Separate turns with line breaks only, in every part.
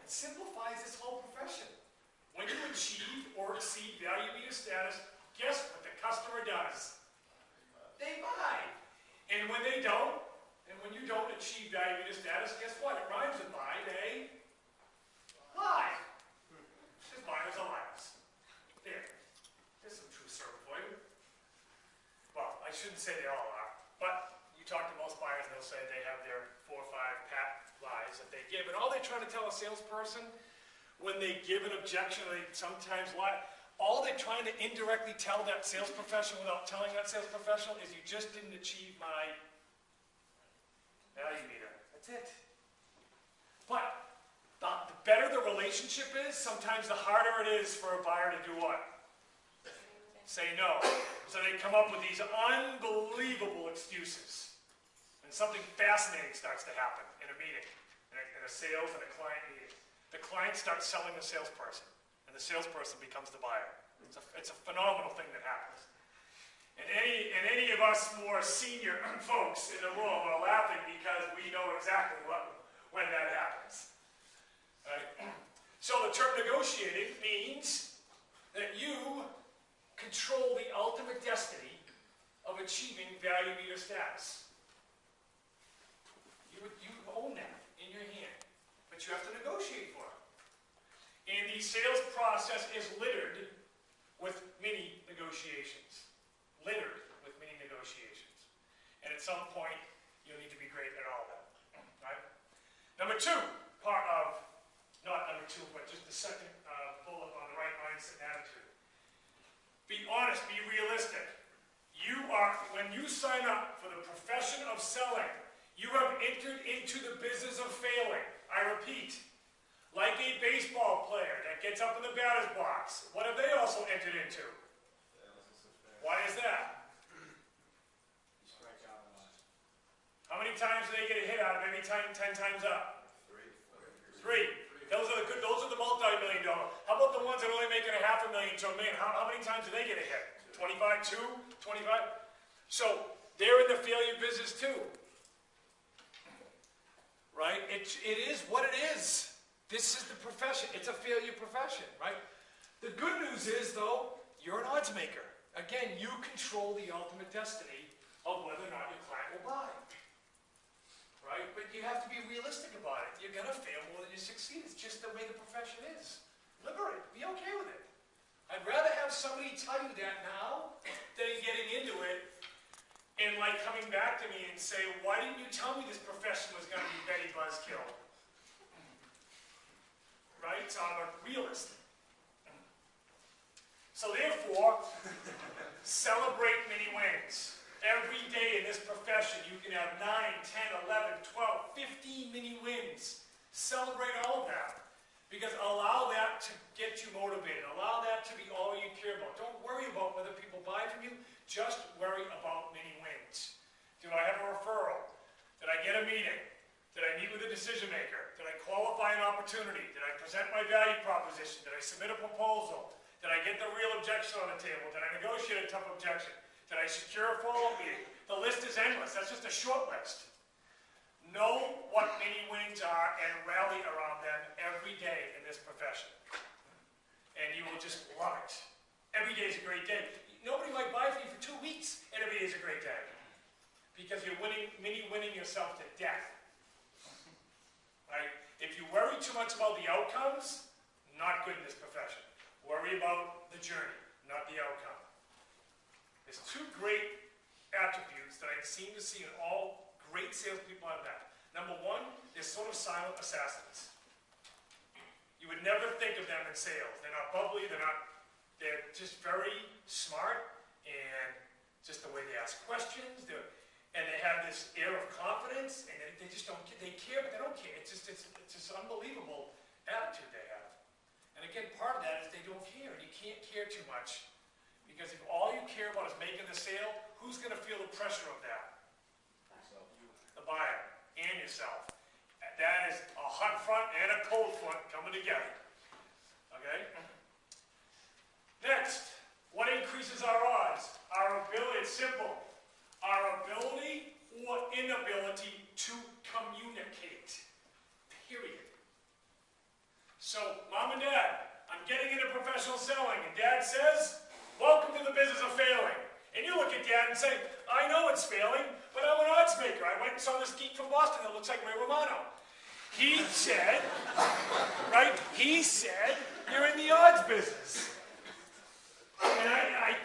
It simplifies this whole profession. When you achieve or exceed value meter status, guess what the customer does? They buy. And when they don't, and when you don't achieve value meter status, guess what? It rhymes with buy, they lie. Because buyers are liars. There's some truth serum for you. Well, I shouldn't say they all are, but you talk to most buyers, they'll say they have their 4 or 5 pat lies that they give. And all they're trying to tell a salesperson, when they give an objection, they sometimes lie. All they're trying to indirectly tell that sales professional without telling that sales professional is you just didn't achieve my value meter. That's it. But the better the relationship is, sometimes the harder it is for a buyer to do what? Say no. So they come up with these unbelievable excuses. And something fascinating starts to happen in a meeting, in a sales and a client meeting. The client starts selling the salesperson, and the salesperson becomes the buyer. It's a phenomenal thing that happens. And any of us more senior folks in the room are laughing because we know exactly when that happens. Right? So the term negotiating means that you control the ultimate destiny of achieving value meter status. You own that in your hand, but you have to negotiate for it. And the sales process is littered with mini negotiations. Littered with mini negotiations. And at some point, you'll need to be great at all of that. Right? Number 2, part of, not number 2, but just the second bullet on the right mindset and attitude. Be honest, be realistic. When you sign up for the profession of selling, you have entered into the business of failing. I repeat, like a baseball player that gets up in the batter's box, what have they also entered into? Why is that? How many times do they get a hit out of every time 10 times up? 3. Those are the multi-million dollar. How about the ones that are only making $500,000 to $1 million? How many times do they get a hit? 25, 2, 25? So they're in the failure business too. Right? It is what it is. This is the profession. It's a failure profession, right? The good news is, though, you're an odds maker. Again, you control the ultimate destiny of whether or not your client will buy. Right? But you have to be realistic about it. You're going to fail more than you succeed. It's just the way the profession is. Liberate. Be okay with it. I'd rather have somebody tell you that now than getting into it and like coming back to me and say, why didn't you tell me this profession was going to be Betty Buzzkill? Right? So I'm a realist. So therefore, celebrate many wins. Every day in this profession, you can have 9, 10, 11, 12, 15 mini wins. Celebrate all of that. Because allow that to get you motivated. Allow that to be all you care about. Don't worry about whether people buy from you. Just worry about many wins. Do I have a referral? Did I get a meeting? Did I meet with a decision maker? Did I qualify an opportunity? Did I present my value proposition? Did I submit a proposal? Did I get the real objection on the table? Did I negotiate a tough objection? Did I secure a follow-up meeting? The list is endless. That's just a short list. Know what many wins are and rally around them every day in this profession. And you will just love it. Every day is a great day. Nobody might buy from you for 2 weeks, and every day is a great day. Because you're winning yourself to death. Right? If you worry too much about the outcomes, not good in this profession. Worry about the journey, not the outcome. There's 2 great attributes that I seem to see in all great salespeople out of that. Number 1, they're sort of silent assassins. You would never think of them in sales. They're not bubbly, they're just very smart, and just the way they ask questions, and they have this air of confidence, and they just don't, they care, but they don't care. It's this unbelievable attitude they have. And again, part of that is they don't care, and you can't care too much. Because if all you care about is making the sale, who's going to feel the pressure of that? The buyer and yourself. That is a hot front and a cold front coming together. Okay? Next, what increases our odds? Our ability, it's simple. Our ability or inability to communicate. Period. getting into professional selling, and Dad says, welcome to the business of failing. And you look at Dad and say, I know it's failing, but I'm an odds maker. I went and saw this geek from Boston that looks like Ray Romano. He said, right, he said, you're in the odds business. And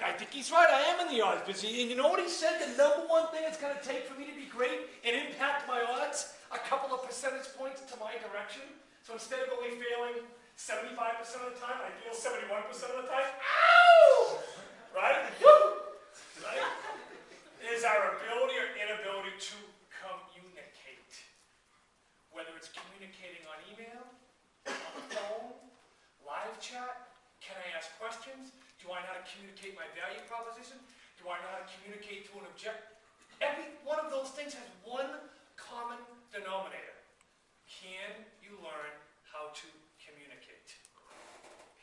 I think he's right, I am in the odds business. And you know what he said? The number one thing it's going to take for me to be great and impact my odds? A couple of percentage points to my direction. So instead of only failing 75% of the time, I fail 71% of the time. Ow! Right? Woo! Right? Is our ability or inability to communicate. Whether it's communicating on email, on the phone, live chat, can I ask questions? Do I know how to communicate my value proposition? Do I know how to communicate to an objective? Every one of those things has one common denominator. Can you learn how to communicate?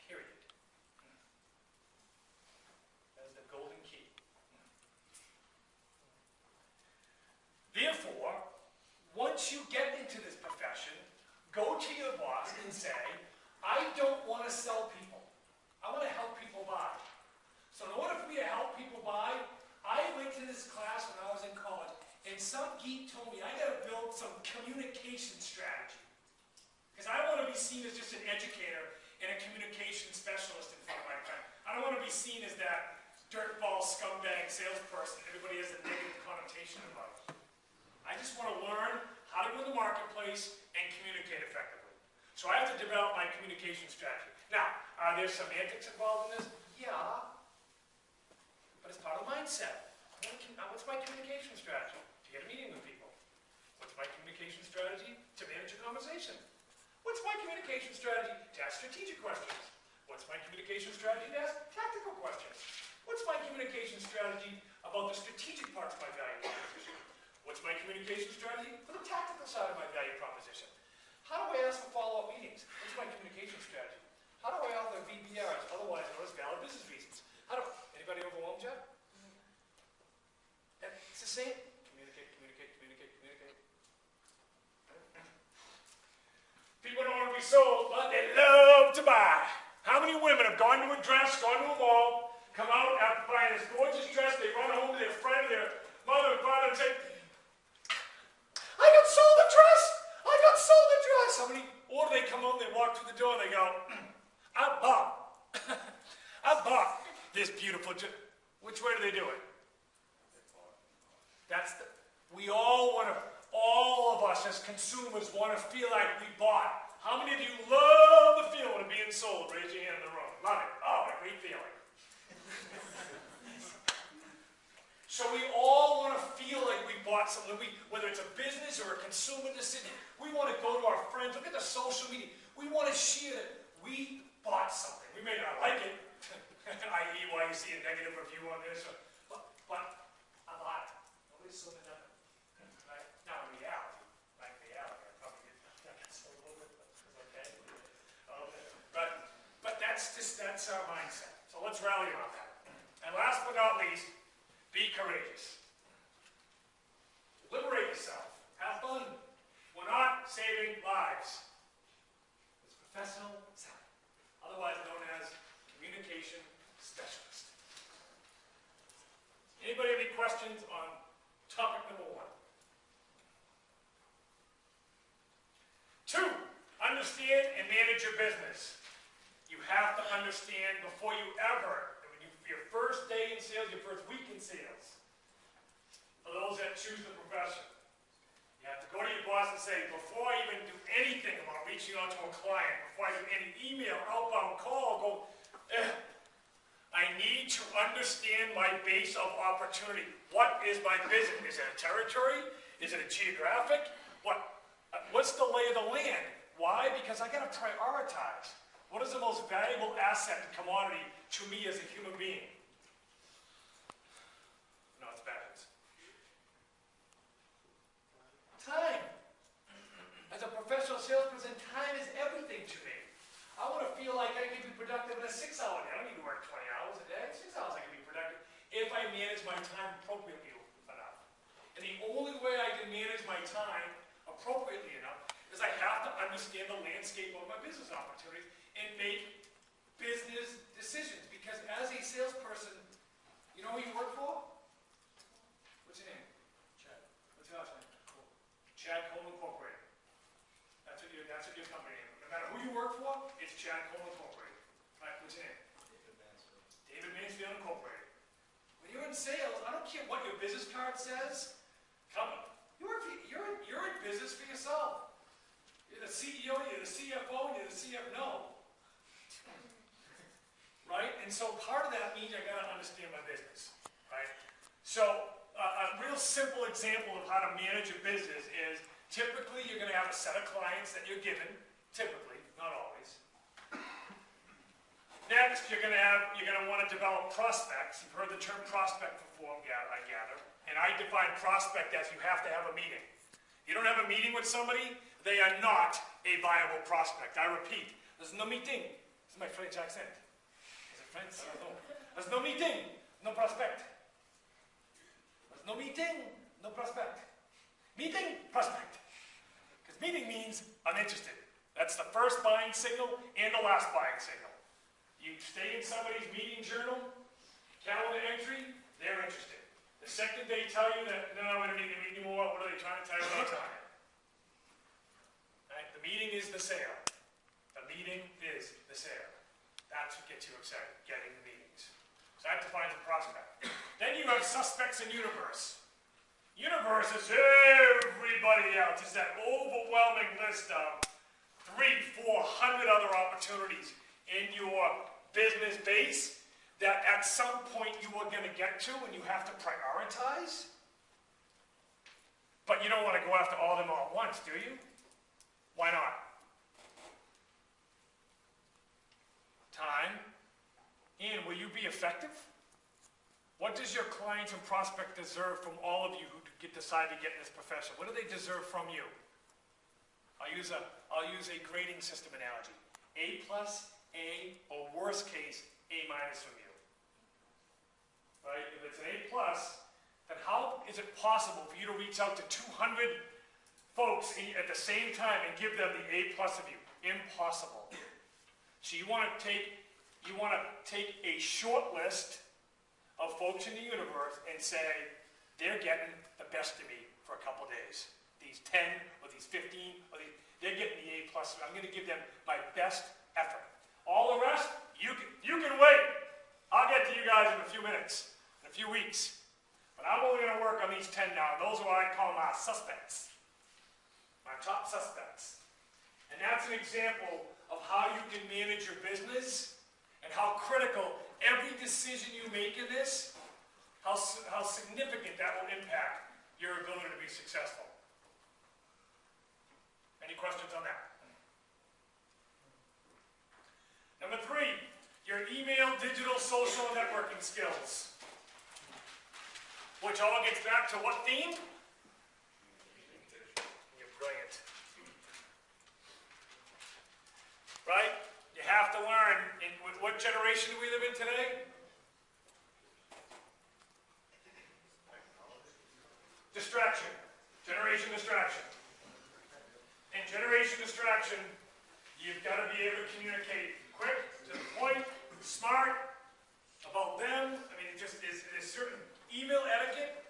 Period. That is the golden key. Therefore, once you get into this profession, go to your boss and say, I don't want to sell people. I want to help people buy. So in order for me to help people buy, I went to this class when I was in college, and some geek told me I got to build some communication strategy. Because I want to be seen as just an educator and a communication specialist in front of my friend. I don't want to be seen as that dirtball scumbag salesperson everybody has a negative connotation about. I just want to learn how to go in the marketplace and communicate effectively. So I have to develop my communication strategy. Now, are there semantics involved in this? Yeah. But it's part of mindset. What's my communication strategy? To get a meeting with people. What's my communication strategy? To manage a conversation. What's my communication strategy? To ask strategic questions. What's my communication strategy? To ask tactical questions. What's my communication strategy about the strategic parts of my value proposition? What's my communication strategy for the tactical side of my value proposition? How do I ask for follow-up meetings? What's my communication strategy? How do I offer VBRs, otherwise known as valid business reasons? Anybody overwhelmed yet? It's the same. Communicate, communicate, communicate, communicate. People don't want to be sold, but they love to buy. How many women have gone to a dress, gone to a mall, come out after buying this gorgeous dress, they run home to their friend, their mother and father, and say, I got sold a dress! I got sold a dress! Or they come home, they walk through the door, and they go, I bought this beautiful dress. Which way do they do it? We all want to, all of us as consumers want to feel like we bought. How many of you love the feeling of being sold? Raise your hand in the room. Love it. Oh, a great feeling. So we all want to feel like we bought something. Whether it's a business or a consumer decision, we want to go to our friends, look at the social media. We want to share that we bought something. We may not like it, i.e. why you see a negative review on this, but I bought it. Nobody's sold it nothing. Right? Now in reality, I probably did a little bit, but it's okay. But that's our mindset. So let's rally around that. And last but not least, be courageous. Liberate yourself. Have fun. We're not saving lives. It's professional selling, otherwise known as communication specialist. Anybody have any questions on topic number 1? 2, understand and manage your business. You have to understand before you ever, your first day in sales, your first week in sales, for those that choose the profession, you have to go to your boss and say, before I even do anything about reaching out to a client, before I do any email, outbound call, I need to understand my base of opportunity. What is my business? Is it a territory? Is it a geographic? What's the lay of the land? Why? Because I got to prioritize. What is the most valuable asset and commodity to me as a human being? No, it's backwards. Time. As a professional salesperson, time is everything to me. I want to feel like I can be productive in a 6-hour day. I don't need to work 20 hours a day. 6 hours I can be productive if I manage my time appropriately enough. And the only way I can manage my time appropriately enough is I have to understand the landscape of my business opportunities and make business decisions. Because as a salesperson, you know who you work for? What's your name? Chad. What's your last name? Cool. Chad Cole Incorporated. That's what your company name. No matter who you work for, it's Chad Cole Incorporated. Right, what's your name? David Mansfield. David Mansfield Incorporated. When you're in sales, I don't care what your business card says. You're in business for yourself. You're the CEO, you're the CFO, you're the CFO. Right? And so part of that means I gotta understand my business. Right? So a real simple example of how to manage a business is typically you're gonna have a set of clients that you're given, typically, not always. Next, you're gonna want to develop prospects. You've heard the term prospect before, I gather. And I define prospect as you have to have a meeting. You don't have a meeting with somebody, they are not a viable prospect. I repeat, there's no meeting. This is my French accent. Is it French? I don't know. There's no meeting, no prospect. There's no meeting, no prospect. Meeting, prospect. Because meeting means I'm interested. That's the first buying signal and the last buying signal. You stay in somebody's meeting journal, calendar entry, they're interested. The second they tell you that, no, we don't need to meet anymore, what are they trying to tell you about time? Right? The meeting is the sale. The meeting is the sale. That's what gets you excited, getting the meetings. So that defines a prospect. Then you have suspects in universe. Universe is everybody else. It's that overwhelming list of 300, 400 other opportunities in your business base that at some point you are going to get to and you have to prioritize. But you don't want to go after all of them all at once, do you? Why not? Time. And will you be effective? What does your clients and prospect deserve from all of you who decide to get in this profession? What do they deserve from you? I'll use a grading system analogy. A+, A, or worst case, A- from you. Right? If it's an A+, then how is it possible for you to reach out to 200 folks at the same time and give them the A+ of you? Impossible. So you want to take a short list of folks in the universe and say, they're getting the best of me for a couple days. These 10 or these 15, they're getting the A+. I'm going to give them my best effort. All the rest, you can wait. I'll get to you guys in a few minutes, in a few weeks. But I'm only going to work on these 10 now. Those are what I call my suspects. My top suspects. And that's an example of how you can manage your business and how critical every decision you make in this, how significant that will impact your ability to be successful. Any questions on that? Number 3, your email, digital, social, and networking skills. Which all gets back to what theme? You're brilliant. Right? You have to learn. What generation do we live in today? Distraction. Generation distraction. In generation distraction, you've got to be able to communicate quick, to the point, smart, about them. I mean, it just is certain email etiquette.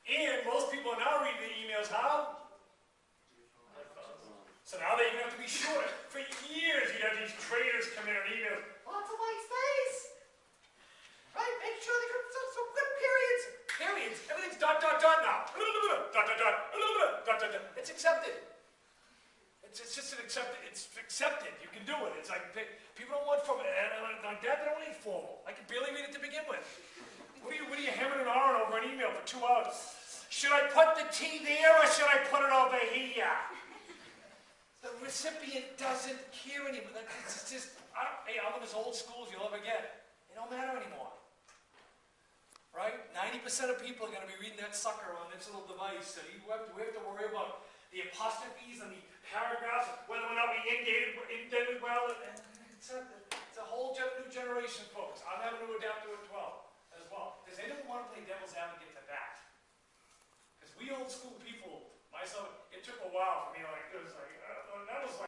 And most people are now reading the emails how? So now they even have to be shorter. For years, you have these traders come in on emails. Lots of white space. Right? Make sure they got some good periods. Periods. Everything's dot, dot, dot now. Dot, dot, dot. Dot, dot, dot. It's accepted. It's just it's accepted. You can do it. It's like, people don't want formal. Like that, they don't need formal. I can barely read it to begin with. What are you hemming and hawing over an email for 2 hours? Should I put the T there or should I put it over here? The recipient doesn't care anymore. It's just, hey, I'm as old school as you'll ever get. It don't matter anymore. Right? 90% of people are going to be reading that sucker on this little device. So we have to worry about the apostrophes and the paragraphs, whether or not we indented well. It's a whole new generation, folks. I'm having to adapt to it as well. Does anyone want to play devil's advocate to that? Because we old school people, myself, it took a while for me. It was like,